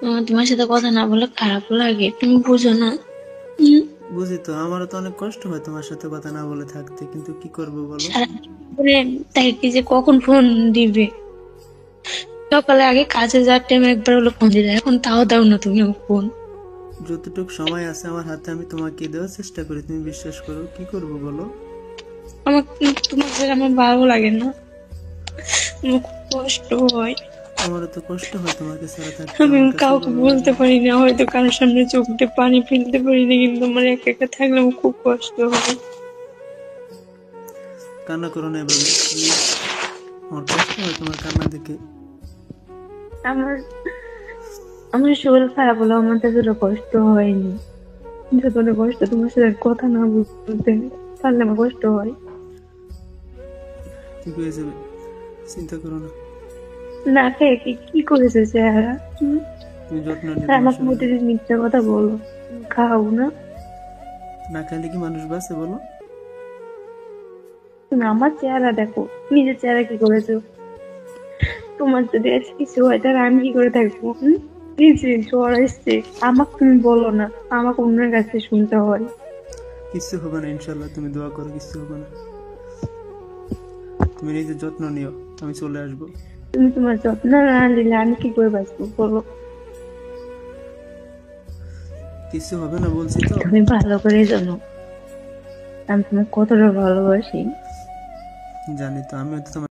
আমার তোমার সাথে কথা না বলে খারাপ লাগে, তুমি বুঝো না? হুম? বুঝি তো, আমারও তো অনেক কষ্ট হয় তোমার সাথে কথা না বলে থাকতে, কিন্তু কি করব বলো। সারাদিন তাই কি যে কখন ফোন দিবে? সকালে আগে কাজে যাওয়ার টাইমে একবার হলো ফোন দিলে, এখন তাও দাও না তুমি আমার ফোন। যতটুকু সময় আছে আমার হাতে আমি তোমাকে দেওয়ার চেষ্টা করি, তুমি বিশ্বাস করো, কি করব বলো। আমার তোমার সাথে আমার ভালো লাগে না, আমার খুব কষ্ট হয়। আমারও তো কষ্ট হয় তোমাকে ছাড়া থাকতে, আমি আমার কাছেও কাউকে ভালো লাগে বলতে না। পারি না, হয়তো কারোর সামনে চোখ দিয়ে পানি ফেলতে পারি না, কিন্তু আমার একা একা থাকলে আমার খুব কষ্ট হয়। কান্না করো না এভাবে প্লিজ, আমার কষ্ট হয় তোমার কান্না দেখে। আমার আমার শরীর খারাপ হলো আমার এতটা কষ্ট হয়নি, যতটা কষ্ট তোমার সাথে কথা না বলতে পারলে আমার কষ্ট হয়। ঠিক হয়ে যাবে, চিন্তা করো না। না খেয়ে কি কি করেছে চেহারা? তুমি যত্ন নিও আর তোমার আমাকে শরীরে। প্রতিদিন মিথ্যা কথা বলো, খাও না। না খাইলে কি মানুষ বাঁচে বলো। তুমি আমার চেহারা দেখো, নিজের চেহারা কি করেছো? তোমার যদি আজ কিছু হয় তাহলে আমি কি করে থাকবো? নিজে জ্বর এসছে, আমাকে তুমি বলো না, আমাকে অন্যের কাছে শুনতে হয়। কিচ্ছু হবে না ইনশাল্লাহ, তুমি দোয়া করো, কিচ্ছু হবে না। তুমি নিজের যত্ন নিও, আমি চলে আসবো। তুমি তোমার যত্ন না নিলে আমি কি করে বাঁচবো বলো? কিচ্ছু হবে না বলছি তো। তুমি ভালো করে জানো আমি তোমাকে কতটা ভালোবাসি। জানি তো, আমিও তো তোমার